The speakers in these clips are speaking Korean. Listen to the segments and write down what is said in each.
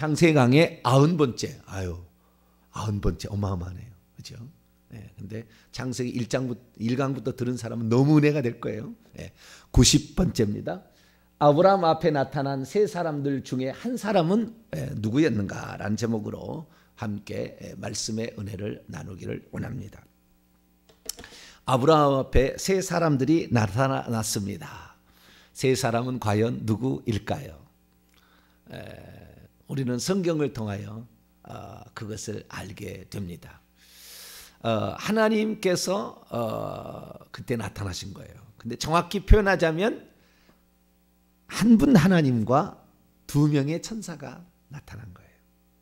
창세강의 90번째. 아유, 90번째 어마어마하네요. 그죠? 예, 근데 창세기 1강부터 들은 사람은 너무 은혜가 될 거예요. 예, 90번째입니다. 아브라함 앞에 나타난 세 사람들 중에 한 사람은 누구였는가라는 제목으로 함께 말씀의 은혜를 나누기를 원합니다. 아브라함 앞에 세 사람들이 나타났습니다. 세 사람은 과연 누구일까요? 우리는 성경을 통하여 그것을 알게 됩니다. 하나님께서 그때 나타나신 거예요. 근데 정확히 표현하자면 한 분 하나님과 두 명의 천사가 나타난 거예요.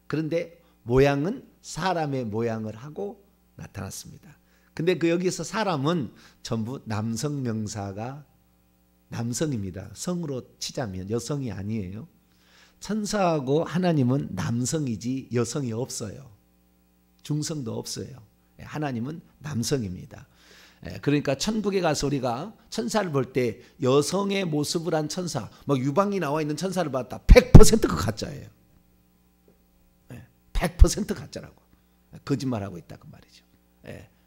그런데 모양은 사람의 모양을 하고 나타났습니다. 근데 여기서 사람은 전부 남성 명사가 남성입니다. 성으로 치자면 여성이 아니에요. 천사하고 하나님은 남성이지 여성이 없어요. 중성도 없어요. 하나님은 남성입니다. 그러니까 천국에 가서 우리가 천사를 볼 때 여성의 모습을 한 천사, 막 유방이 나와 있는 천사를 봤다. 100% 그 가짜예요. 100% 가짜라고. 거짓말하고 있다 그 말이죠.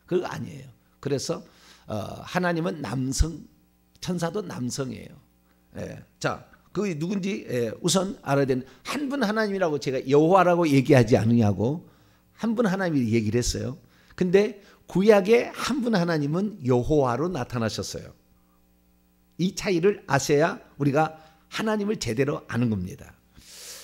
그거 아니에요. 그래서 하나님은 남성, 천사도 남성이에요. 자, 그 누군지 우선 알아야 되는, 한 분 하나님이라고 제가 여호와라고 얘기하지 않느냐고 한 분 하나님이 얘기를 했어요. 근데 구약의 한 분 하나님은 여호와로 나타나셨어요. 이 차이를 아셔야 우리가 하나님을 제대로 아는 겁니다.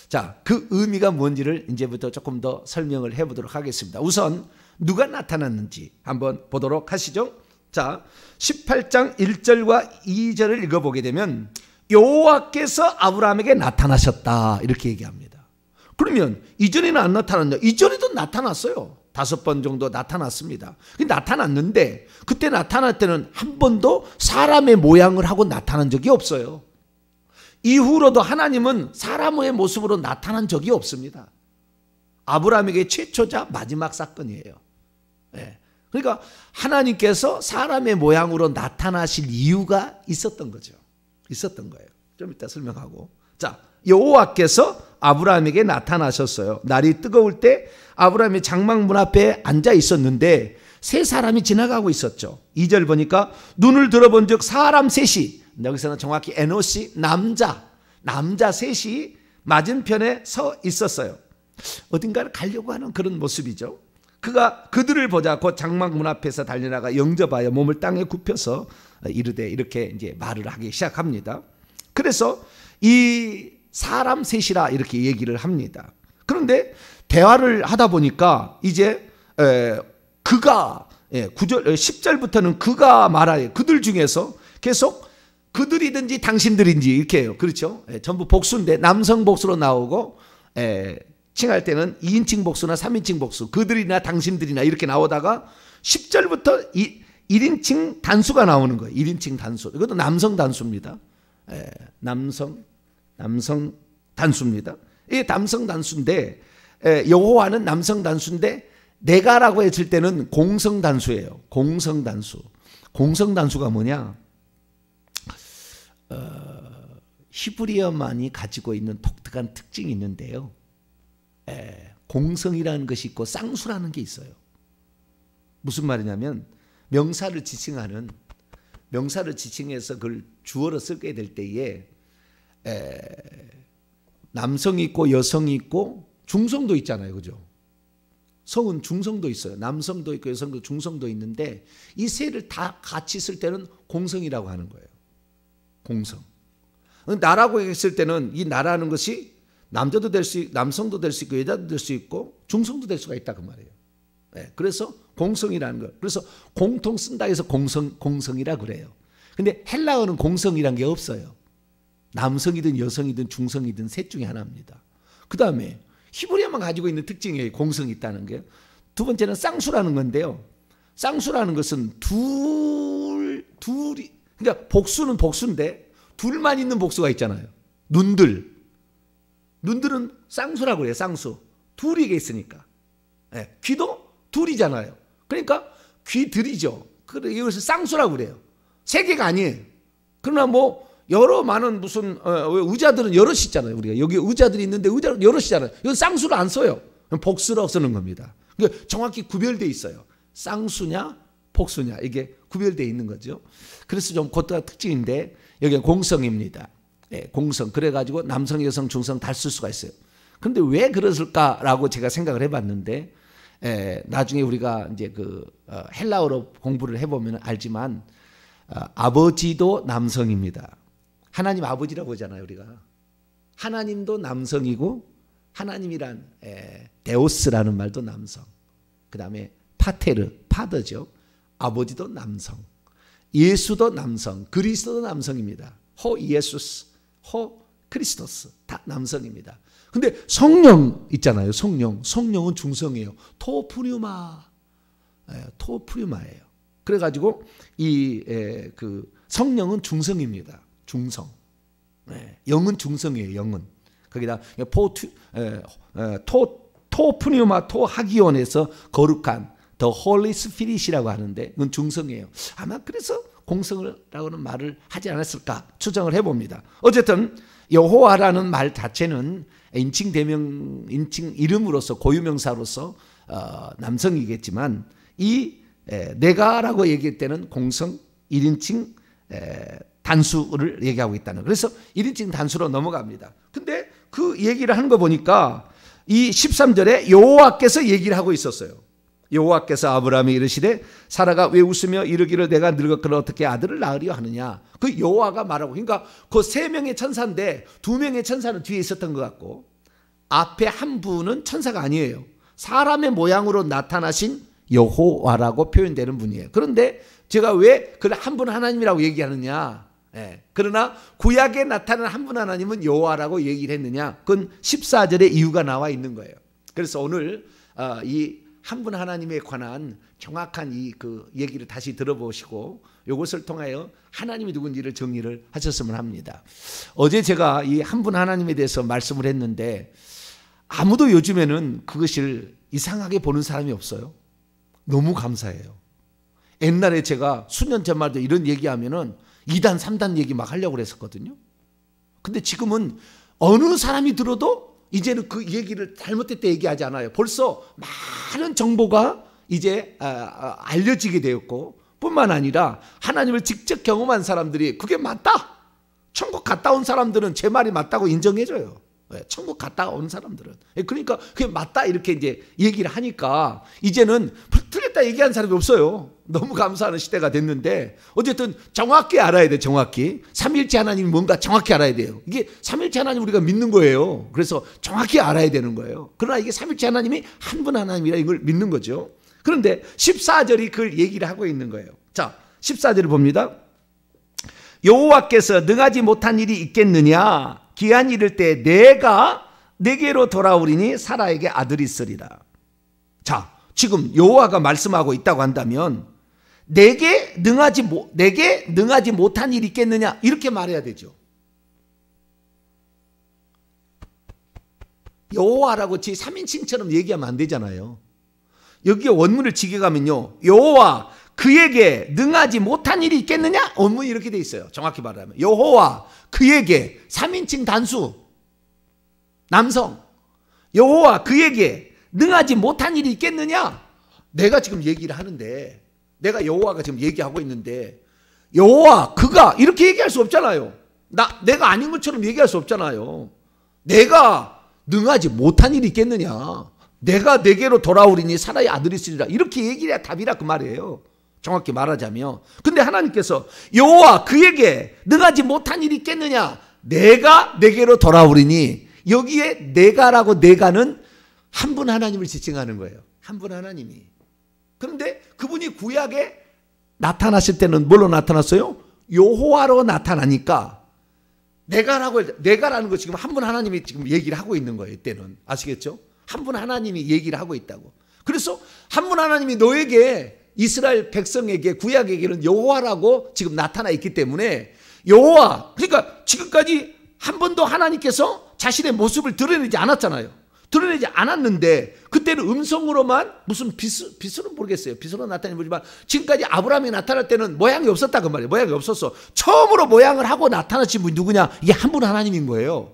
자, 그 의미가 뭔지를 이제부터 조금 더 설명을 해보도록 하겠습니다. 우선 누가 나타났는지 한번 보도록 하시죠. 자, 18장 1절과 2절을 읽어보게 되면 여호와께서 아브라함에게 나타나셨다 이렇게 얘기합니다. 그러면 이전에는 안 나타났냐? 이전에도 나타났어요. 5번 정도 나타났습니다. 나타났는데 그때 나타날 때는 한 번도 사람의 모양을 하고 나타난 적이 없어요. 이후로도 하나님은 사람의 모습으로 나타난 적이 없습니다. 아브라함에게 최초자 마지막 사건이에요. 그러니까 하나님께서 사람의 모양으로 나타나실 이유가 있었던 거죠. 있었던 거예요. 좀 이따 설명하고. 자, 여호와께서 아브라함에게 나타나셨어요. 날이 뜨거울 때 아브라함이 장막 문 앞에 앉아 있었는데 세 사람이 지나가고 있었죠. 2절 보니까 눈을 들어본 즉 사람 셋이, 여기서는 정확히 에노시 남자 셋이 맞은편에 서 있었어요. 어딘가를 가려고 하는 그런 모습이죠. 그들을 보자 곧 장막 문 앞에서 달려나가 영접하여 몸을 땅에 굽혀서 이르되 이렇게 이제 말을 하기 시작합니다. 그래서 이 사람 셋이라 이렇게 얘기를 합니다. 그런데 대화를 하다 보니까 이제 그가 9절 10절부터는 그가 말하여 그들 중에서 계속 그들이든지 당신들인지 이렇게 해요. 그렇죠? 전부 복수인데 남성 복수로 나오고 칭할 때는 2인칭 복수나 3인칭 복수, 그들이나 당신들이나 이렇게 나오다가 10절부터 1인칭 단수가 나오는 거예요. 1인칭 단수. 이것도 남성 단수입니다. 남성 단수입니다. 이게 남성 단수인데 여호와는 남성 단수인데 내가라고 했을 때는 공성 단수예요. 공성 단수. 공성 단수가 뭐냐? 히브리어만이 가지고 있는 독특한 특징이 있는데요. 공성이라는 것이 있고 쌍수라는 게 있어요. 무슨 말이냐면 명사를 지칭해서 그걸 주어로 쓰게 될 때에 남성이 있고 여성이 있고 중성도 있잖아요. 그죠? 성은 중성도 있어요. 남성도 있고 여성도 중성도 있는데 이 세를 다 같이 쓸 때는 공성이라고 하는 거예요. 공성. 나라고 했을 때는 이 나라는 것이 남자도 될 수, 남성도 될 수 있고 여자도 될 수 있고 중성도 될 수가 있다 그 말이에요. 그래서 공성이라는 거. 그래서 공통 쓴다 해서 공성이라 그래요. 근데 헬라어는 공성이란 게 없어요. 남성이든 여성이든 중성이든 셋 중에 하나입니다. 그 다음에 히브리어만 가지고 있는 특징이에요. 공성이 있다는 게. 두 번째는 쌍수라는 건데요. 쌍수라는 것은 둘이, 그러니까 복수는 복수인데 둘만 있는 복수가 있잖아요. 눈들은 쌍수라고 그래요. 쌍수. 둘이 있으니까. 귀도 둘이잖아요. 그러니까 귀들이죠. 그래서 이것을 쌍수라고 그래요. 세 개가 아니에요. 그러나 뭐 여러 많은 무슨 의자들은 여럿이 있잖아요. 우리가 여기 의자들이 있는데 의자 여럿이잖아요. 이건 쌍수를 안 써요. 복수라고 쓰는 겁니다. 그러니까 정확히 구별되어 있어요. 쌍수냐 복수냐 이게 구별되어 있는 거죠. 그래서 좀 그것도 특징인데 여기가 공성입니다. 네, 공성. 그래가지고 남성, 여성, 중성 다 쓸 수가 있어요. 그런데 왜 그랬을까라고 제가 생각을 해봤는데 나중에 우리가 이제 헬라어로 공부를 해보면 알지만 아버지도 남성입니다. 하나님 아버지라고 하잖아요, 우리가. 하나님도 남성이고 하나님이란 데오스라는 말도 남성. 그다음에 파테르, 파더죠. 아버지도 남성. 예수도 남성, 그리스도도 남성입니다. 호 예수스, 호 크리스토스 다 남성입니다. 근데 성령 있잖아요. 성령은 중성이에요. 토프류마, 토프류마예요. 그래가지고 성령은 중성입니다. 중성. 영은 중성이에요. 영은 거기다 토프류마 토하기온에서 거룩한 더 홀리 스피릿이라고 하는데 이건 중성이에요. 아마 그래서 공성이라고는 말을 하지 않았을까 추정을 해봅니다. 어쨌든 여호와라는 말 자체는 인칭 대명, 인칭 이름으로서 고유명사로서 남성이겠지만 내가라고 얘기할 때는 공성 1인칭 단수를 얘기하고 있다는. 그래서 1인칭 단수로 넘어갑니다. 근데 그 얘기를 하는 거 보니까 이 13절에 여호와께서 얘기를 하고 있었어요. 여호와께서 아브라함이 이르시되 사라가 왜 웃으며 이르기를 내가 늙었거늘 어떻게 아들을 낳으려 하느냐. 그 여호와가 말하고, 그러니까 그 3명의 천사인데 2명의 천사는 뒤에 있었던 것 같고 앞에 한 분은 천사가 아니에요. 사람의 모양으로 나타나신 여호와라고 표현되는 분이에요. 그런데 제가 왜 그걸 한 분 하나님이라고 얘기하느냐. 그러나 구약에 나타난 한 분 하나님은 여호와라고 얘기를 했느냐. 그건 14절에 이유가 나와 있는 거예요. 그래서 오늘 이 한 분 하나님에 관한 정확한 그 얘기를 다시 들어보시고 이것을 통하여 하나님이 누군지를 정리를 하셨으면 합니다. 어제 제가 이 한 분 하나님에 대해서 말씀을 했는데 아무도 요즘에는 그것을 이상하게 보는 사람이 없어요. 너무 감사해요. 옛날에 제가 수년 전만 해도 이런 얘기하면은 2단, 3단 얘기 막 하려고 그랬었거든요. 근데 지금은 어느 사람이 들어도 이제는 그 얘기를 잘못됐다 얘기하지 않아요. 벌써 많은 정보가 이제 알려지게 되었고 뿐만 아니라 하나님을 직접 경험한 사람들이 그게 맞다. 천국 갔다 온 사람들은 제 말이 맞다고 인정해줘요. 천국 갔다 온 사람들은. 그러니까 그게 맞다 이렇게 이제 얘기를 하니까 이제는 틀렸다 얘기하는 사람이 없어요. 너무 감사하는 시대가 됐는데 어쨌든 정확히 알아야 돼. 정확히 삼위일체 하나님이 뭔가 정확히 알아야 돼요. 이게 삼위일체 하나님 우리가 믿는 거예요. 그래서 정확히 알아야 되는 거예요. 그러나 이게 삼위일체 하나님이 한 분 하나님이라 이걸 믿는 거죠. 그런데 14절이 그걸 얘기를 하고 있는 거예요. 자, 14절을 봅니다. 여호와께서 능하지 못한 일이 있겠느냐. 기한이 이를 때 내가 내게로 돌아오리니 사라에게 아들이 있으리라. 자, 지금 여호와가 말씀하고 있다고 한다면 내게 능하지 못한 일이 있겠느냐 이렇게 말해야 되죠. 여호와라고 지 3인칭처럼 얘기하면 안 되잖아요. 여기 원문을 지켜가면요, 여호와 그에게 능하지 못한 일이 있겠느냐? 원문이 이렇게 돼 있어요. 정확히 말하면 여호와 그에게 3인칭 단수 남성 여호와 그에게 능하지 못한 일이 있겠느냐? 내가 지금 얘기를 하는데 내가 여호와가 지금 얘기하고 있는데 여호와 그가 이렇게 얘기할 수 없잖아요. 내가 아닌 것처럼 얘기할 수 없잖아요. 내가 능하지 못한 일이 있겠느냐? 내가 내게로 돌아오리니 사라의 아들이 있으리라. 이렇게 얘기해야 답이라 그 말이에요. 정확히 말하자면. 근데 하나님께서 여호와 그에게 능하지 못한 일이 있겠느냐? 내가 내게로 돌아오리니 여기에 내가라고 내가는 한 분 하나님을 지칭하는 거예요. 한 분 하나님이. 그런데 그분이 구약에 나타나실 때는 뭘로 나타났어요? 여호와로 나타나니까 내가라는 거 지금 한 분 하나님이 지금 얘기를 하고 있는 거예요. 이때는. 아시겠죠? 한 분 하나님이 얘기를 하고 있다고. 그래서 한 분 하나님이 너에게 이스라엘 백성에게 구약에게는 여호와라고 지금 나타나 있기 때문에 여호와, 그러니까 지금까지 한 번도 하나님께서 자신의 모습을 드러내지 않았잖아요. 드러내지 않았는데 그때는 음성으로만 무슨 빛으로 모르겠어요. 빛으로 나타나는 모르지만 지금까지 아브라함이 나타날 때는 모양이 없었다 그 말이에요. 모양이 없었어. 처음으로 모양을 하고 나타나신 분이 누구냐? 이게 한 분 하나님인 거예요.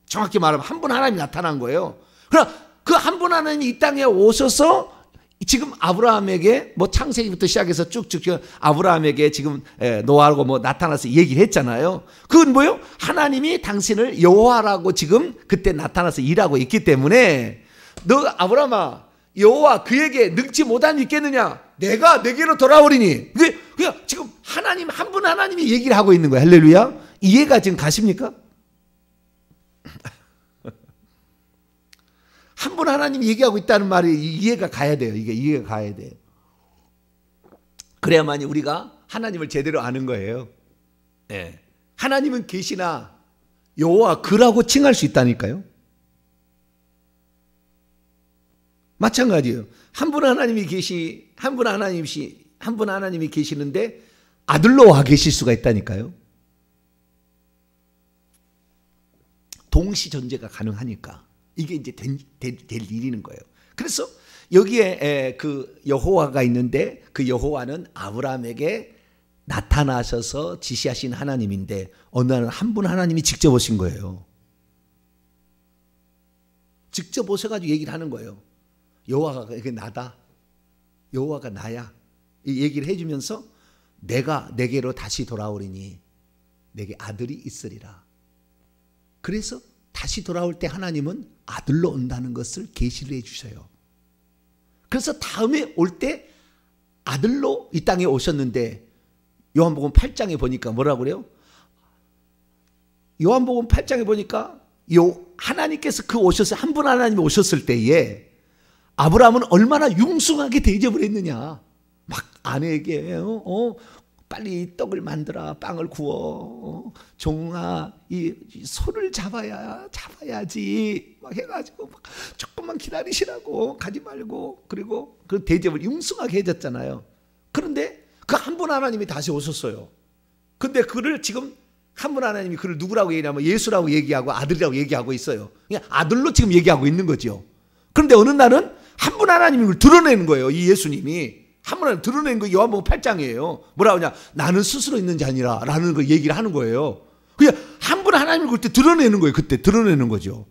정확히 말하면 한 분 하나님이 나타난 거예요. 그러나 그 한 분 하나님이 이 땅에 오셔서 지금 아브라함에게 뭐 창세기부터 시작해서 쭉쭉 아브라함에게 지금 노아하고 뭐 나타나서 얘기를 했잖아요. 그건 뭐예요? 하나님이 당신을 여호와라고 지금 그때 나타나서 일하고 있기 때문에 너 아브라함아 여호와 그에게 늙지 못함이 있겠느냐? 내가 내게로 돌아오리니. 그냥 지금 하나님 한 분 하나님이 얘기를 하고 있는 거예요. 할렐루야. 이해가 지금 가십니까? 한 분 하나님이 얘기하고 있다는 말이 이해가 가야 돼요. 이게 이해가 가야 돼요. 그래야만이 우리가 하나님을 제대로 아는 거예요. 네. 하나님은 계시나 여호와 그라고 칭할 수 있다니까요. 마찬가지예요. 한 분 하나님이 계시는데 아들로 와 계실 수가 있다니까요. 동시 존재가 가능하니까. 이게 이제 될 일이는 거예요. 그래서 여기에 그 여호와가 있는데 그 여호와는 아브라함에게 나타나셔서 지시하신 하나님인데 어느 날은 한 분 하나님이 직접 오신 거예요. 직접 오셔가지고 얘기를 하는 거예요. 여호와가 이게 나다. 여호와가 나야. 이 얘기를 해주면서 내가 내게로 다시 돌아오리니 내게 아들이 있으리라. 그래서 다시 돌아올 때 하나님은 아들로 온다는 것을 계시를 해주셔요. 그래서 다음에 올 때 아들로 이 땅에 오셨는데 요한복음 8장에 보니까 뭐라고 그래요? 요한복음 8장에 보니까 하나님께서 한 분 하나님이 오셨을 때에 아브라함은 얼마나 융숭하게 대접을 했느냐. 막 아내에게 빨리 떡을 만들어 빵을 구워 종아 이 소를 잡아야지 막 해가지고 막 조금만 기다리시라고 가지 말고 그리고 그 대접을 융숭하게 해줬잖아요. 그런데 그 한 분 하나님이 다시 오셨어요. 근데 그를 지금 한 분 하나님이 그를 누구라고 얘기하면 예수라고 얘기하고 아들이라고 얘기하고 있어요. 그냥 아들로 지금 얘기하고 있는 거죠. 그런데 어느 날은 한 분 하나님이 그걸 드러내는 거예요. 이 예수님이 한 번 드러낸 거 요한복음 8장이에요. 뭐라고 하냐? 나는 스스로 있는 자니라 라는 걸 얘기를 하는 거예요. 그냥 한 분 하나님을 그때 드러내는 거예요. 그때 드러내는 거죠.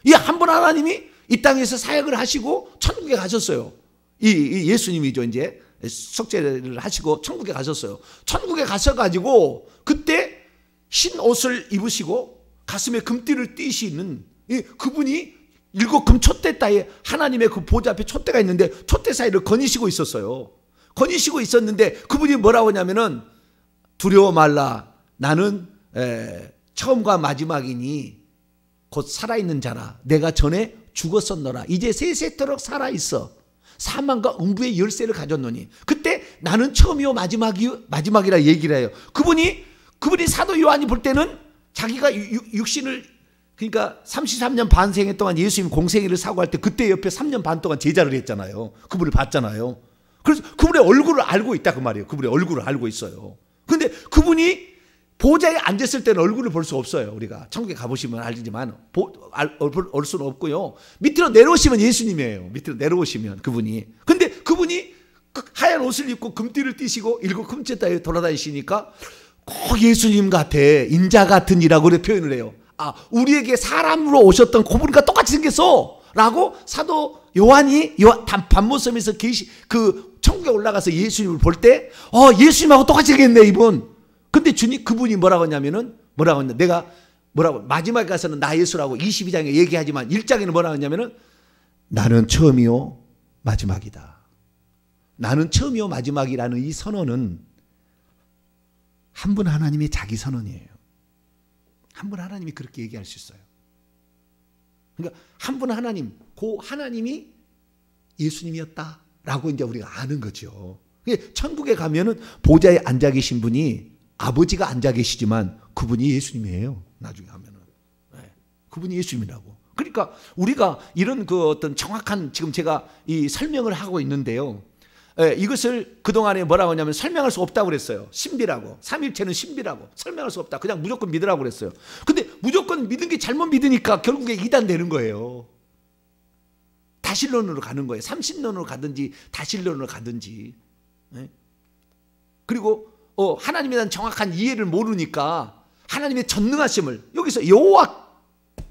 이 한 분 하나님이 이 땅에서 사역을 하시고 천국에 가셨어요. 이 예수님이죠. 이제 속죄를 하시고 천국에 가셨어요. 천국에 가셔가지고 그때 흰 옷을 입으시고 가슴에 금띠를 띠시는 그분이 일곱 금 촛대 따에 하나님의 그 보좌 앞에 촛대가 있는데 촛대 사이를 거니시고 있었어요. 거니시고 있었는데 그분이 뭐라고 하냐면은 두려워 말라. 나는 처음과 마지막이니 곧 살아있는 자라. 내가 전에 죽었었노라. 이제 세세토록 살아있어. 사망과 음부의 열쇠를 가졌노니. 그때 나는 처음이요 마지막이라 얘기를 해요. 그분이 사도 요한이 볼 때는 자기가 육신을 그러니까 33년 반 생애 동안 예수님 공생애를 사고할 때 그때 옆에 3년 반 동안 제자를 했잖아요. 그분을 봤잖아요. 그래서 그분의 얼굴을 알고 있다 그 말이에요. 그분의 얼굴을 알고 있어요. 그런데 그분이 보좌에 앉았을 때는 얼굴을 볼 수 없어요. 우리가 천국에 가보시면 알지만 볼 수는 없고요. 밑으로 내려오시면 예수님이에요. 밑으로 내려오시면 그분이. 근데 그분이 하얀 옷을 입고 금띠를 띠시고 일곱 금째 따에 돌아다니시니까 꼭 예수님 같아. 인자 같은 이라고 그렇게 표현을 해요. 우리에게 사람으로 오셨던 그분과 똑같이 생겼어 라고 사도 요한이 밤모섬에서 천국에 올라가서 예수님을 볼 때 예수님하고 똑같이 생겼네 이분. 근데 그분이 뭐라고 했냐면은 내가 마지막에 가서는 나 예수라고 22장에 얘기하지만 1장에는 뭐라고 했냐면은 나는 처음이요 마지막이다. 나는 처음이요 마지막이라는 이 선언은 한 분 하나님의 자기 선언이에요. 한 분 하나님이 그렇게 얘기할 수 있어요. 그러니까 한 분 하나님, 그 하나님이 예수님이었다라고 이제 우리가 아는 거죠. 천국에 가면은 보좌에 앉아 계신 분이 아버지가 앉아 계시지만 그분이 예수님이에요. 나중에 가면은 그분이 예수님이라고. 그러니까 우리가 이런 어떤 정확한 지금 제가 이 설명을 하고 있는데요. 이것을 그동안에 뭐라고 하냐면 설명할 수 없다고 그랬어요. 신비라고. 삼일체는 신비라고. 설명할 수 없다. 그냥 무조건 믿으라고 그랬어요. 근데 무조건 믿은 게 잘못 믿으니까 결국에 이단되는 거예요. 다실론으로 가는 거예요. 30년으로 가든지 다실론으로 가든지. 그리고 하나님에 대한 정확한 이해를 모르니까 하나님의 전능하심을, 여기서 여호와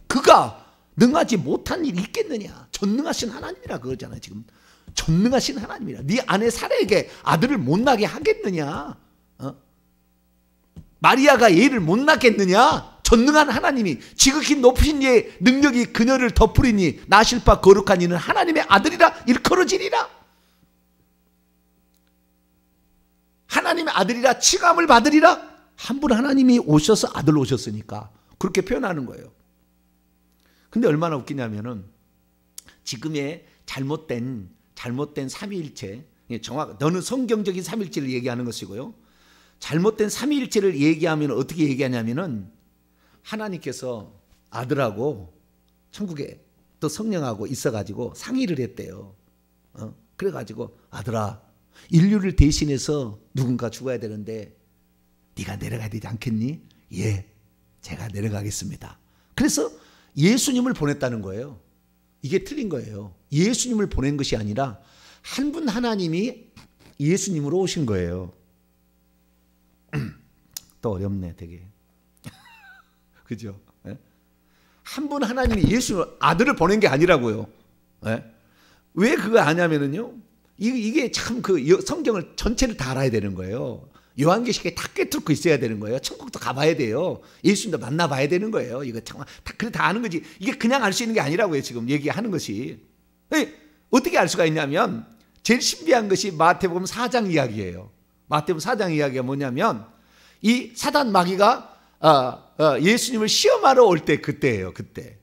그가 능하지 못한 일이 있겠느냐. 전능하신 하나님이라 그러잖아요. 지금 전능하신 하나님이라. 네 아내 사라에게 아들을 못 낳게 하겠느냐. 마리아가 얘를 못 낳겠느냐. 전능한 하나님이 지극히 높으신 이의 능력이 그녀를 덮으리니 나실 바 거룩한 이는 하나님의 아들이라 일컬어지리라. 하나님의 아들이라 칭함을 받으리라. 한 분 하나님이 오셔서 아들 오셨으니까 그렇게 표현하는 거예요. 근데 얼마나 웃기냐면은 지금의 잘못된 삼위일체, 너는 성경적인 삼위일체를 얘기하는 것이고요. 잘못된 삼위일체를 얘기하면 어떻게 얘기하냐면은 하나님께서 아들하고 천국에 또 성령하고 있어가지고 상의를 했대요. 그래가지고 아들아, 인류를 대신해서 누군가 죽어야 되는데 네가 내려가야 되지 않겠니? 예, 제가 내려가겠습니다. 그래서 예수님을 보냈다는 거예요. 이게 틀린 거예요. 예수님을 보낸 것이 아니라 한 분 하나님이 예수님으로 오신 거예요. 또 어렵네 되게. 그죠? 한 분 하나님이 예수 아들을 보낸 게 아니라고요. 왜 그거 아냐면은요, 이게 참 그 성경을 전체를 다 알아야 되는 거예요. 요한계시록에 다 꿰뚫고 있어야 되는 거예요. 천국도 가봐야 돼요. 예수님도 만나봐야 되는 거예요. 이거 참 다 아는 거지. 이게 그냥 알 수 있는 게 아니라고요. 지금 얘기하는 것이. 어떻게 알 수가 있냐면 제일 신비한 것이 마태복음 4장 이야기예요. 마태복음 4장 이야기가 뭐냐면 이 사단 마귀가 예수님을 시험하러 올 때 그때예요. 그때.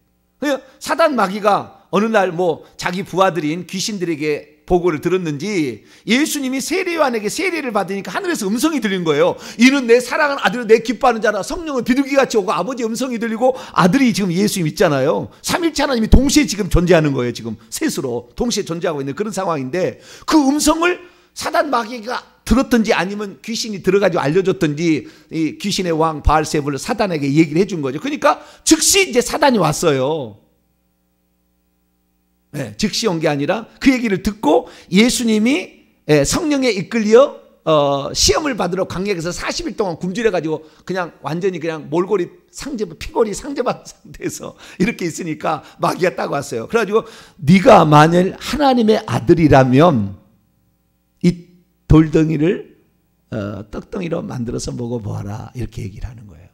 사단 마귀가 어느 날 뭐 자기 부하들인 귀신들에게 보고를 들었는지 예수님이 세례요한에게 세례를 받으니까 하늘에서 음성이 들린 거예요. 이는 내 사랑하는 아들은 내 기뻐하는 자라. 성령은 비둘기같이 오고 아버지의 음성이 들리고 아들이 지금 예수님 있잖아요. 삼일체 하나님이 동시에 지금 존재하는 거예요. 지금 셋으로 동시에 존재하고 있는 그런 상황인데 그 음성을 사단 마귀가 들었든지 아니면 귀신이 들어가지고 알려줬든지 이 귀신의 왕 바알세불 사단에게 얘기를 해준 거죠. 그러니까 즉시 이제 사단이 왔어요. 즉시 온 게 아니라 그 얘기를 듣고 예수님이 성령에 이끌려 시험을 받으러 광야에서 40일 동안 굶주려가지고 그냥 완전히 그냥 몰골이 피골이 상접한 상태에서 이렇게 있으니까 마귀가 딱 왔어요. 그래가지고 네가 만일 하나님의 아들이라면 이 돌덩이를 떡덩이로 만들어서 먹어보아라 이렇게 얘기를 하는 거예요.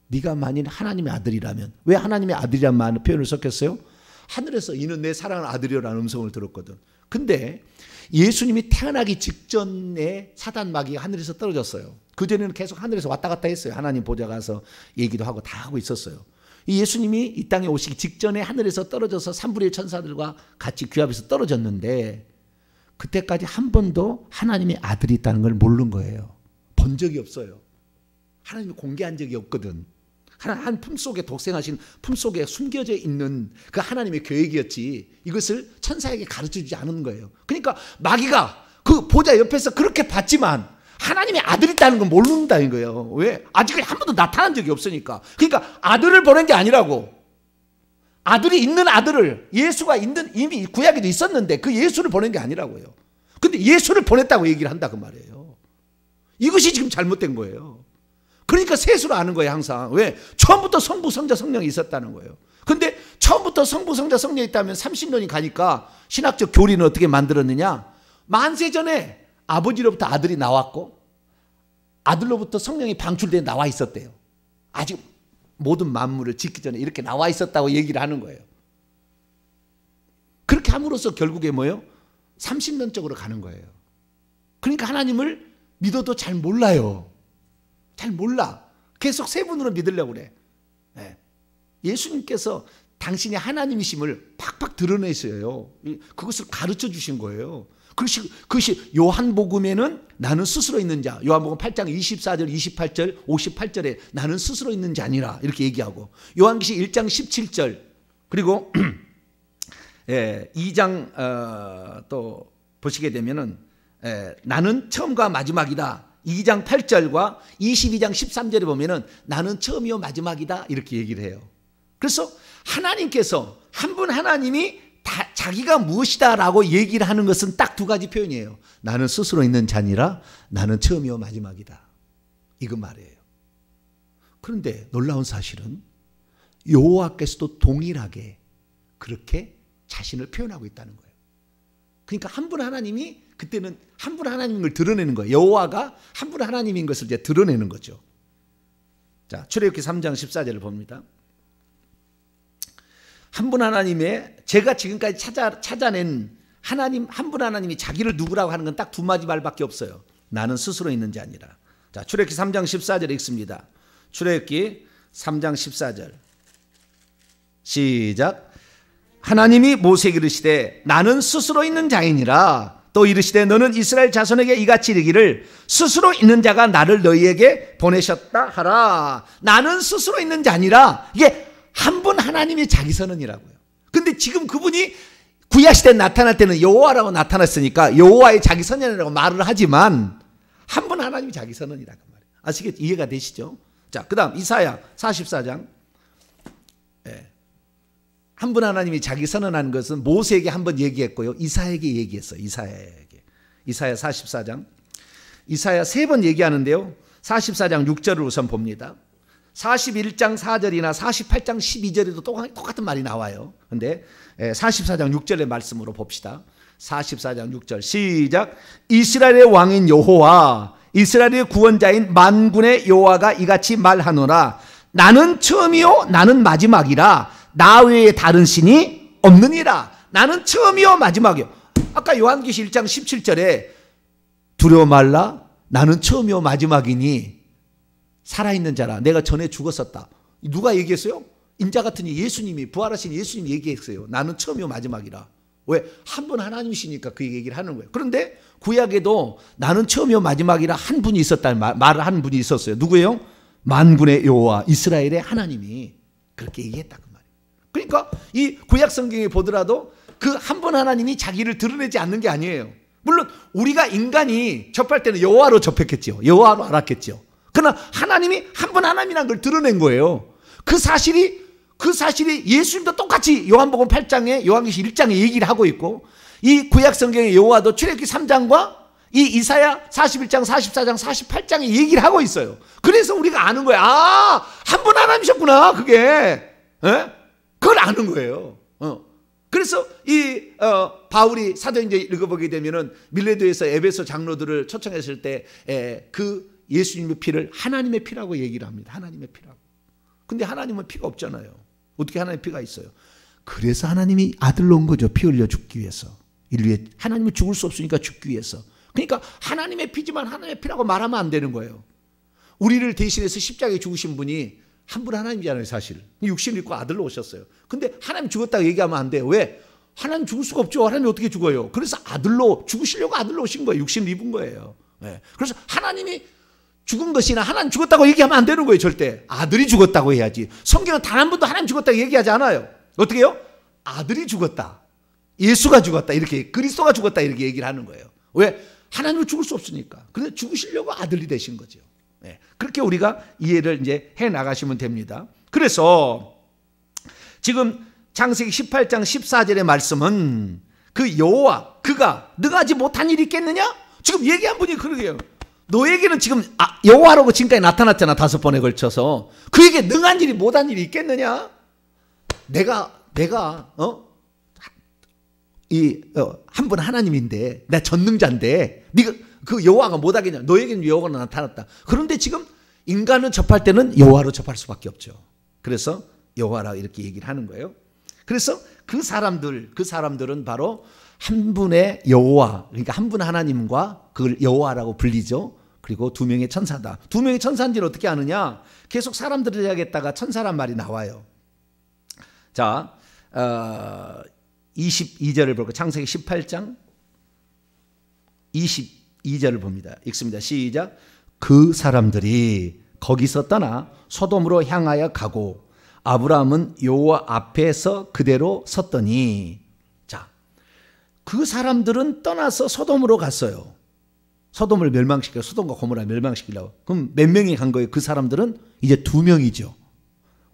네가 만일 하나님의 아들이라면. 왜 하나님의 아들이라는 표현을 썼겠어요? 하늘에서 이는 내 사랑하는 아들이라는 음성을 들었거든. 근데 예수님이 태어나기 직전에 사단 마귀가 하늘에서 떨어졌어요. 그전에는 계속 하늘에서 왔다 갔다 했어요. 하나님 보좌 가서 얘기도 하고 다 하고 있었어요. 예수님이 이 땅에 오시기 직전에 하늘에서 떨어져서 3분의 1 천사들과 같이 귀합에서 떨어졌는데 그때까지 한 번도 하나님의 아들이 있다는 걸 모르는 거예요. 본 적이 없어요. 하나님이 공개한 적이 없거든. 한 품속에 독생하신 품속에 숨겨져 있는 그 하나님의 계획이었지 이것을 천사에게 가르쳐주지 않은 거예요. 그러니까 마귀가 그 보좌 옆에서 그렇게 봤지만 하나님의 아들이 있다는 건 모른다는 거예요. 왜? 아직 한 번도 나타난 적이 없으니까. 그러니까 아들을 보낸 게 아니라고. 아들이 있는 아들을 예수가 있는 이미 구약에도 있었는데 그 예수를 보낸 게 아니라고요. 근데 예수를 보냈다고 얘기를 한다 그 말이에요. 이것이 지금 잘못된 거예요. 그러니까 셋으로 아는 거예요 항상. 왜? 처음부터 성부 성자 성령이 있었다는 거예요. 근데 처음부터 성부 성자 성령이 있다면 30년이 가니까 신학적 교리는 어떻게 만들었느냐. 만세 전에 아버지로부터 아들이 나왔고 아들로부터 성령이 방출돼 나와 있었대요. 아직 모든 만물을 짓기 전에 이렇게 나와 있었다고 얘기를 하는 거예요. 그렇게 함으로써 결국에 뭐예요? 30년적으로 가는 거예요. 그러니까 하나님을 믿어도 잘 몰라요. 잘 몰라. 계속 세 분으로 믿으려고 그래. 예수님께서 당신이 하나님이심을 팍팍 드러내셔요. 그것을 가르쳐 주신 거예요. 그것이 요한복음에는 나는 스스로 있는 자, 요한복음 8장 24절, 28절, 58절에 나는 스스로 있는 자 아니라 이렇게 얘기하고 요한계시 1장 17절 그리고 2장 또 보시게 되면은 나는 처음과 마지막이다. 2장 8절과 22장 13절에 보면은 나는 처음이요 마지막이다 이렇게 얘기를 해요. 그래서 하나님께서 한 분 하나님이 다 자기가 무엇이다라고 얘기를 하는 것은 딱 두 가지 표현이에요. 나는 스스로 있는 자니라, 나는 처음이요 마지막이다. 이거 말이에요. 그런데 놀라운 사실은 여호와께서도 동일하게 그렇게 자신을 표현하고 있다는 거예요. 그러니까 한 분 하나님이 그때는 한 분 하나님인 걸 드러내는 거예요. 여호와가 한 분 하나님인 것을 이제 드러내는 거죠. 자, 출애굽기 3장 14절을 봅니다. 한 분 하나님의 제가 지금까지 찾아낸 하나님 한 분 하나님이 자기를 누구라고 하는 건 딱 두 마디 말밖에 없어요. 나는 스스로 있는 자 아니라. 자, 출애굽기 3장 14절 읽습니다. 출애굽기 3장 14절 시작. 하나님이 모세에게 이르시되 나는 스스로 있는 자이니라. 또 이르시되 너는 이스라엘 자손에게 이같이 이르기를 스스로 있는 자가 나를 너희에게 보내셨다 하라. 나는 스스로 있는 자니라. 이게 한 분 하나님의 자기 선언이라고요. 근데 지금 그분이 구약시대에 나타날 때는 여호와라고 나타났으니까 여호와의 자기 선언이라고 말을 하지만 한 분 하나님이 자기 선언이라고 말이에요. 아시겠죠? 이해가 되시죠? 자, 그 다음 이사야 44장. 한 분 하나님이 자기 선언하는 것은 모세에게 한번 얘기했고요. 이사야에게 얘기했어요. 이사야에게. 이사야 44장. 이사야 세 번 얘기하는데요. 44장 6절을 우선 봅니다. 41장 4절이나 48장 12절에도 똑같은 말이 나와요. 그런데 44장 6절의 말씀으로 봅시다. 44장 6절 시작. 이스라엘의 왕인 여호와 이스라엘의 구원자인 만군의 여호와가 이같이 말하노라. 나는 처음이요 나는 마지막이라. 나 외에 다른 신이 없느니라. 나는 처음이요 마지막이요. 아까 요한계시 1장 17절에 두려워 말라. 나는 처음이요 마지막이니 살아있는 자라. 내가 전에 죽었었다. 누가 얘기했어요? 인자 같은 예수님이 부활하신 예수님이 얘기했어요. 나는 처음이요 마지막이라. 왜? 한 분 하나님이시니까 그 얘기를 하는 거예요. 그런데 구약에도 나는 처음이요 마지막이라 한 분이 있었다는 말을 하는 분이 있었어요. 누구예요? 만군의 여호와 이스라엘의 하나님이 그렇게 얘기했다고 말이에요. 그러니까 이 구약 성경에 보더라도 그 한 분 하나님이 자기를 드러내지 않는 게 아니에요. 물론 우리가 인간이 접할 때는 여호와로 접했겠죠. 여호와로 알았겠죠. 그러나 하나님이 한 분 하나님이라는 걸 드러낸 거예요. 그 사실이 예수님도 똑같이 요한복음 8장에 요한계시 1장에 얘기를 하고 있고 이 구약 성경의 여호와도 출애굽기 3장과 이 이사야 41장, 44장, 48장에 얘기를 하고 있어요. 그래서 우리가 아는 거예요. 아, 한 분 하나님이셨구나. 그게. 에? 그걸 아는 거예요. 그래서 바울이 사도행전 읽어보게 되면은 밀레도에서 에베소 장로들을 초청했을 때 그 예수님의 피를 하나님의 피라고 얘기를 합니다. 하나님의 피라고. 근데 하나님은 피가 없잖아요. 어떻게 하나님의 피가 있어요? 그래서 하나님이 아들로 온 거죠. 피 흘려 죽기 위해서. 인류에 하나님은 죽을 수 없으니까 죽기 위해서. 그러니까 하나님의 피지만 하나님의 피라고 말하면 안 되는 거예요. 우리를 대신해서 십자가에 죽으신 분이 한 분 하나님이잖아요, 사실. 육신을 입고 아들로 오셨어요. 근데 하나님 죽었다고 얘기하면 안 돼요. 왜? 하나님 죽을 수가 없죠. 하나님이 어떻게 죽어요? 그래서 아들로 죽으시려고 아들로 오신 거예요. 육신을 입은 거예요. 네. 그래서 하나님이 죽은 것이나 하나님 죽었다고 얘기하면 안 되는 거예요, 절대. 아들이 죽었다고 해야지. 성경은 단 한 번도 하나님 죽었다고 얘기하지 않아요. 어떻게 해요? 아들이 죽었다. 예수가 죽었다. 이렇게 그리스도가 죽었다. 이렇게 얘기를 하는 거예요. 왜? 하나님은 죽을 수 없으니까. 그래서 죽으시려고 아들이 되신 거죠. 네. 그렇게 우리가 이해를 이제 해 나가시면 됩니다. 그래서 지금 창세기 18장 14절의 말씀은 그 여호와 그가 능하지 못한 일이 있겠느냐? 지금 얘기한 분이 그러게요. 너에게는 지금 여호와라고 지금까지 나타났잖아. 5번에 걸쳐서. 그에게 능한 일이 못한 일이 있겠느냐? 내가 한 분 하나님인데 나 전능자인데 네가 그 여호와가 못하겠냐? 너에게는 여호와가 나타났다. 그런데 지금 인간을 접할 때는 여호와로 접할 수밖에 없죠. 그래서 여호와라 이렇게 얘기를 하는 거예요. 그래서 그 사람들은 바로 한 분의 여호와, 그러니까 한 분 하나님과 그걸 여호와라고 불리죠. 그리고 두 명의 천사다. 두 명의 천사인지를 어떻게 아느냐? 계속 사람들을 이야기했다가 천사란 말이 나와요. 자, 22절을 볼까요? 창세기 18장 22절을 봅니다. 읽습니다. 시작. 그 사람들이 거기서 떠나 소돔으로 향하여 가고 아브라함은 여호와 앞에서 그대로 섰더니, 자, 그 사람들은 떠나서 소돔으로 갔어요. 소돔을 멸망시켜, 소돔과 고모라 멸망시키려고. 그럼 몇 명이 간 거예요? 그 사람들은 이제 2명이죠.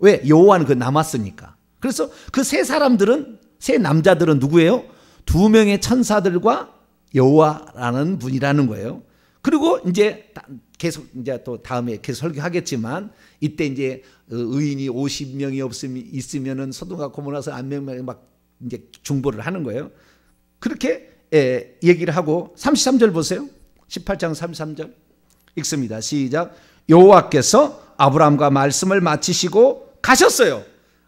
왜? 여호와는 그 남았으니까. 그래서 그 세 사람들은 세 남자들은 누구예요? 두 명의 천사들과 여호와라는 분이라는 거예요. 그리고 이제 계속 이제 또 다음에 계속 설교하겠지만 이때 이제 의인이 50명이 있으면은 소돔과 고모라서 안명명이 막 이제 중보를 하는 거예요. 그렇게 얘기를 하고 33절 보세요. 18장 33절 읽습니다. 시작. 여호와께서 아브라함과 말씀을 마치시고 가셨어요.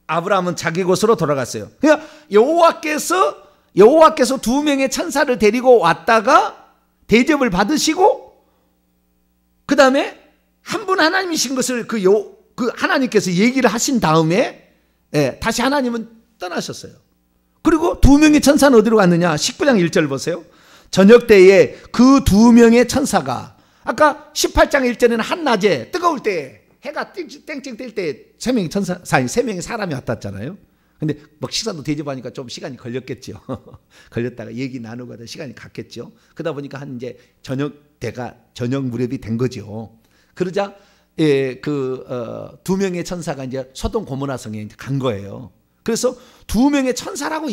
아브라함은 자기 곳으로 돌아갔어요. 그러니까 여호와께서 두 명의 천사를 데리고 왔다가 대접을 받으시고 그 다음에 한 분 하나님이신 것을 그 하나님께서 얘기를 하신 다음에 다시 하나님은 떠나셨어요. 그리고 두 명의 천사는 어디로 갔느냐? 19장 1절 보세요. 저녁 때에 그 두 명의 천사가 아까 18장 1절에는 한낮에 뜨거울 때 해가 땡땡 뜰 때 세 명의 천사, 세 명의 사람이 왔다잖아요. 근데 막 식사도 대접하니까 좀 시간이 걸렸겠죠. 걸렸다가 얘기 나누고 하다 시간이 갔겠죠. 그러다 보니까 한 이제 저녁 무렵이 된 거죠. 그러자 두 명의 천사가 이제 소돔 고모라 성에 이제 간 거예요. 그래서 두 명의 천사라고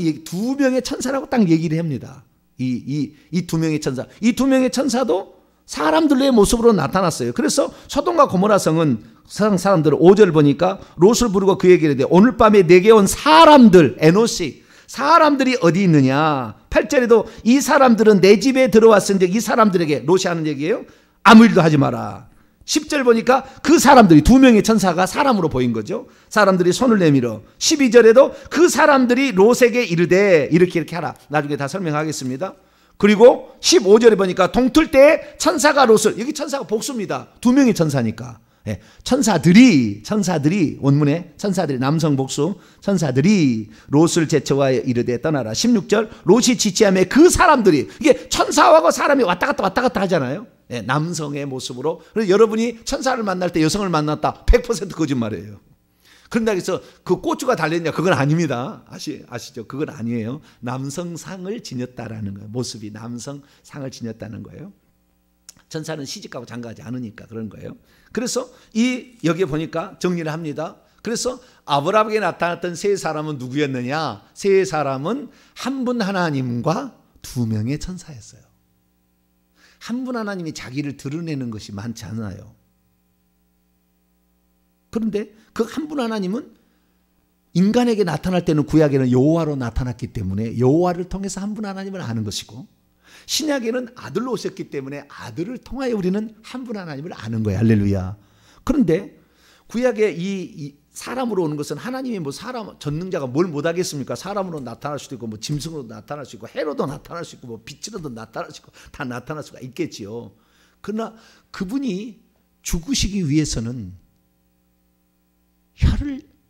딱 얘기를 합니다. 이 두 명의 천사, 이 두 명의 천사도 사람들의 모습으로 나타났어요. 그래서 소돔과 고모라 성은 사람들은 5절 보니까 롯을 부르고 그에게 이르되 오늘 밤에 내게 온 사람들, 에노시 사람들이 어디 있느냐. 8절에도 이 사람들은 내 집에 들어왔은즉 이 사람들에게, 롯이 하는 얘기예요, 아무 일도 하지 마라. 10절 보니까 그 사람들이 두 명의 천사가 사람으로 보인 거죠. 사람들이 손을 내밀어. 12절에도 그 사람들이 롯에게 이르되 이렇게 하라. 나중에 다 설명하겠습니다. 그리고 15절에 보니까 동틀 때에 천사가 롯을, 여기 천사가 복수입니다. 두 명의 천사니까. 천사들이 원문에 천사들이 남성 복수, 천사들이 롯을 제쳐와 이르되 떠나라. 16절 롯이 지체하며 그 사람들이, 이게 천사하고 사람이 왔다 갔다 하잖아요. 남성의 모습으로. 그래서 여러분이 천사를 만날 때 여성을 만났다, 100% 거짓말이에요. 그런다 해서 그 꼬추가 달렸냐? 그건 아닙니다. 아시죠? 그건 아니에요. 남성상을 지녔다라는 거예요. 모습이 남성상을 지녔다는 거예요. 천사는 시집가고 장가하지 않으니까 그런 거예요. 그래서 여기에 보니까 정리를 합니다. 그래서 아브라함에게 나타났던 세 사람은 누구였느냐? 세 사람은 한 분 하나님과 두 명의 천사였어요. 한 분 하나님이 자기를 드러내는 것이 많지 않아요. 그런데 그 한 분 하나님은 인간에게 나타날 때는 구약에는 여호와로 나타났기 때문에 여호와를 통해서 한 분 하나님을 아는 것이고, 신약에는 아들로 오셨기 때문에 아들을 통하여 우리는 한 분 하나님을 아는 거예요. 할렐루야. 그런데 구약에 이 사람으로 오는 것은 하나님이 뭐 사람 전능자가 뭘 못하겠습니까? 사람으로 나타날 수도 있고 뭐 짐승으로 나타날 수 있고 해로도 나타날 수 있고 뭐 빛으로도 나타날 수 있고 다 나타날 수가 있겠지요. 그러나 그분이 죽으시기 위해서는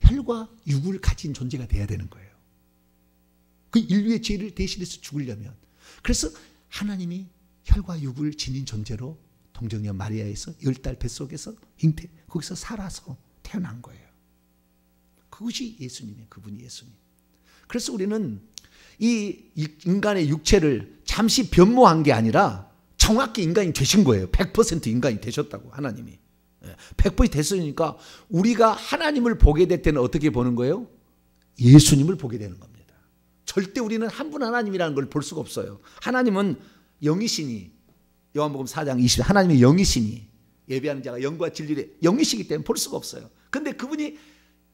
혈과 육을 가진 존재가 돼야 되는 거예요. 그 인류의 죄를 대신해서 죽으려면. 그래서 하나님이 혈과 육을 지닌 존재로 동정녀 마리아에서 10달 뱃속에서 거기서 살아서 태어난 거예요. 그것이 예수님이에요. 그분이 예수님. 그래서 우리는 이 인간의 육체를 잠시 변모한 게 아니라 정확히 인간이 되신 거예요. 100% 인간이 되셨다고 하나님이. 100% 됐으니까 우리가 하나님을 보게 될 때는 어떻게 보는 거예요? 예수님을 보게 되는 겁니다. 절대 우리는 한 분 하나님이라는 걸 볼 수가 없어요. 하나님은 영이시니, 요한복음 4장 20절 하나님의 영이시니, 예배하는 자가 영과 진리의 영이시기 때문에 볼 수가 없어요. 그런데 그분이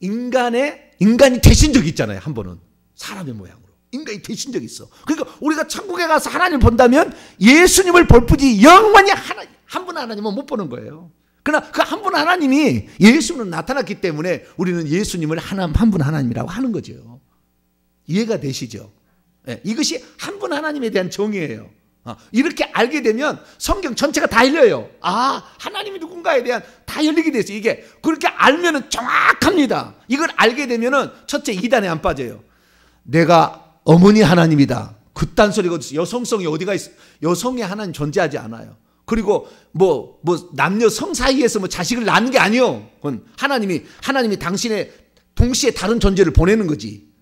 인간이 되신 적이 있잖아요. 한 번은 사람의 모양으로 인간이 되신 적이 있어. 그러니까 우리가 천국에 가서 하나님을 본다면 예수님을 볼 뿐이지 영원히 한 분 하나님은 못 보는 거예요. 그러나 그 한 분 하나님이 예수는 나타났기 때문에 우리는 예수님을 한 분 하나님이라고 하는 거죠. 이해가 되시죠? 이것이 한 분 하나님에 대한 정의예요. 이렇게 알게 되면 성경 전체가 다 열려요. 하나님이 누군가에 대한 다 열리게 됐어요. 이게 그렇게 알면은 정확합니다. 이걸 알게 되면은 첫째 이단에 안 빠져요. 내가 어머니 하나님이다. 그딴 소리가 어디 있어? 여성성이 어디가 있어? 여성의 하나님 존재하지 않아요. 그리고 뭐 남녀 성 사이에서 뭐 자식을 낳는 게 아니요. 그건 하나님이 당신의 동시에 다른 존재를 보내는 거지.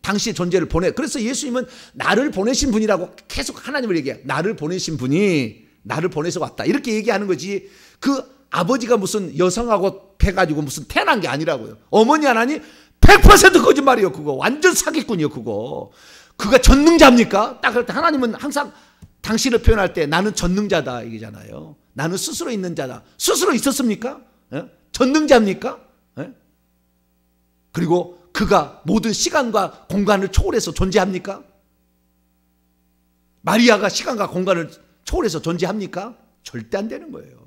당시의 존재를 그래서 예수님은 나를 보내신 분이라고 계속 하나님을 얘기해요. 나를 보내신 분이 나를 보내서 왔다. 이렇게 얘기하는 거지. 그 아버지가 무슨 여성하고 해가지고 무슨 태어난 게 아니라고요. 어머니 하나님 100% 거짓말이요. 그거 완전 사기꾼이요. 그가 전능자입니까? 딱 그럴 때 하나님은 항상 당신을 표현할 때 나는 전능자다 이기잖아요. 나는 스스로 있는 자다. 스스로 있었습니까? 예? 전능자입니까? 예? 그리고 그가 모든 시간과 공간을 초월해서 존재합니까? 마리아가 시간과 공간을 초월해서 존재합니까? 절대 안 되는 거예요.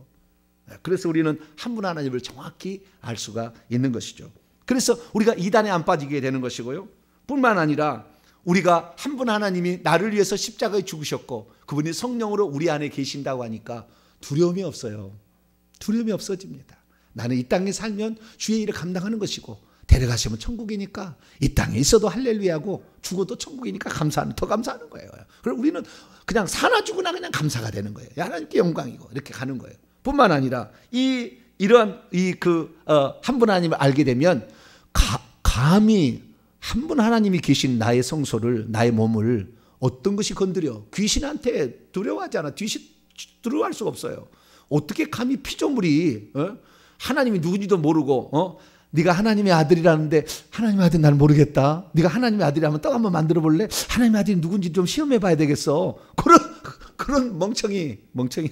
그래서 우리는 한 분 하나님을 정확히 알 수가 있는 것이죠. 그래서 우리가 이단에 안 빠지게 되는 것이고요. 뿐만 아니라 우리가 한 분 하나님이 나를 위해서 십자가에 죽으셨고 그분이 성령으로 우리 안에 계신다고 하니까 두려움이 없어요. 두려움이 없어집니다. 나는 이 땅에 살면 주의 일을 감당하는 것이고 데려가시면 천국이니까 이 땅에 있어도 할렐루야고 죽어도 천국이니까 더 감사하는 거예요. 그럼 우리는 그냥 사나 죽으나 그냥 감사가 되는 거예요. 하나님께 영광이고 이렇게 가는 거예요. 뿐만 아니라 이러한 한 분 하나님을 알게 되면 감히 한 분 하나님이 계신 나의 성소를 나의 몸을 어떤 것이 건드려 귀신한테 두려워하지 않아. 두려워할 수가 없어요. 어떻게 감히 피조물이 하나님이 누군지도 모르고 네가 하나님의 아들이라는데 하나님의 아들 날 모르겠다. 네가 하나님의 아들이라면 떡 한번 만들어 볼래? 하나님의 아들이 누군지 좀 시험해 봐야 되겠어. 그런 멍청이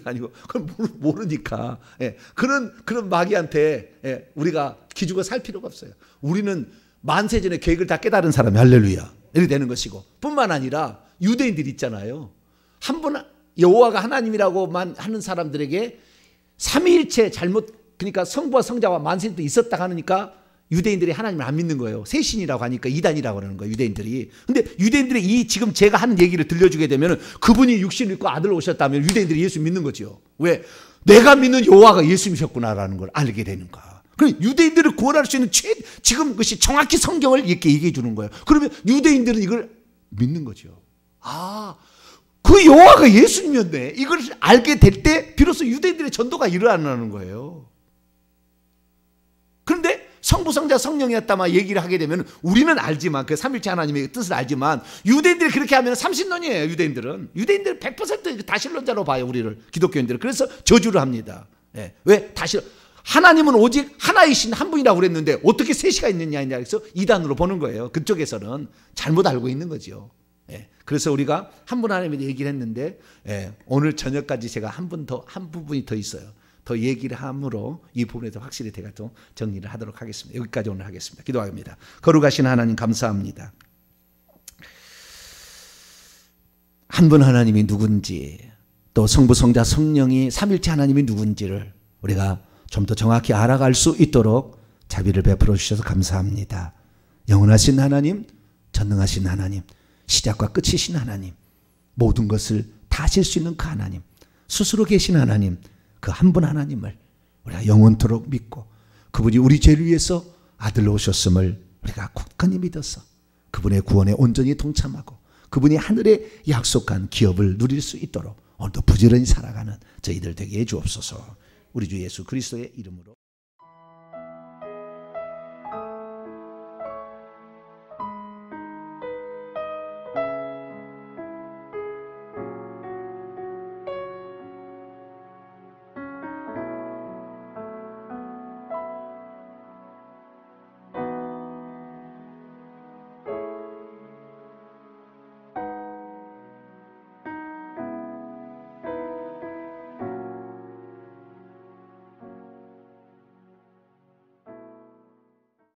아니고 그걸 모르니까 그런 마귀한테 우리가 기죽어 살 필요가 없어요. 우리는 만세전의 계획을 다 깨달은 사람이 할렐루야 이렇게 되는 것이고 뿐만 아니라 유대인들이 있잖아요. 한 분 여호와가 하나님이라고만 하는 사람들에게 삼위일체 그러니까 성부와 성자와 만세도 있었다 하니까 유대인들이 하나님을 안 믿는 거예요. 세신이라고 하니까 이단이라고 하는 거예요. 유대인들이. 근데 유대인들이 지금 제가 하는 얘기를 들려주게 되면 그분이 육신을 입고 아들 오셨다면 유대인들이 예수 믿는 거죠. 왜? 내가 믿는 여호와가 예수님이셨구나라는 걸 알게 되는 거야. 그럼 유대인들을 구원할 수 있는 지금 그것이 정확히 성경을 이렇게 얘기해 주는 거예요. 그러면 유대인들은 이걸 믿는 거죠. 그 여호와가 예수님이었네. 이걸 알게 될 때 비로소 유대인들의 전도가 일어나는 거예요. 그런데 성부, 성자, 성령이었다만 얘기를 하게 되면 우리는 알지만 그 삼일체 하나님의 뜻을 알지만 유대인들이 그렇게 하면 삼신론이에요. 유대인들은 100% 다신론자로 봐요. 우리를 기독교인들은. 그래서 저주를 합니다. 왜? 하나님은 오직 하나이신 한 분이라고 그랬는데 어떻게 셋이가 있느냐 해서 이단으로 보는 거예요. 그쪽에서는 잘못 알고 있는 거죠. 그래서 우리가 한 분 하나님에 대해 얘기를 했는데 오늘 저녁까지 제가 한 부분이 더 있어요. 더 얘기를 함으로 이 부분에서 확실히 제가 좀 정리를 하도록 하겠습니다. 여기까지 오늘 하겠습니다. 기도하겠습니다. 거룩하신 하나님 감사합니다. 한 분 하나님이 누군지 또 성부, 성자, 성령이 삼일체 하나님이 누군지를 우리가 좀 더 정확히 알아갈 수 있도록 자비를 베풀어 주셔서 감사합니다. 영원하신 하나님, 전능하신 하나님, 시작과 끝이신 하나님, 모든 것을 다 하실 수 있는 그 하나님, 스스로 계신 하나님, 그 한 분 하나님을 우리가 영원토록 믿고 그분이 우리 죄를 위해서 아들로 오셨음을 우리가 굳건히 믿어서 그분의 구원에 온전히 동참하고 그분이 하늘에 약속한 기업을 누릴 수 있도록 오늘도 부지런히 살아가는 저희들 되게 해 주옵소서. 우리 주 예수 그리스도의 이름으로.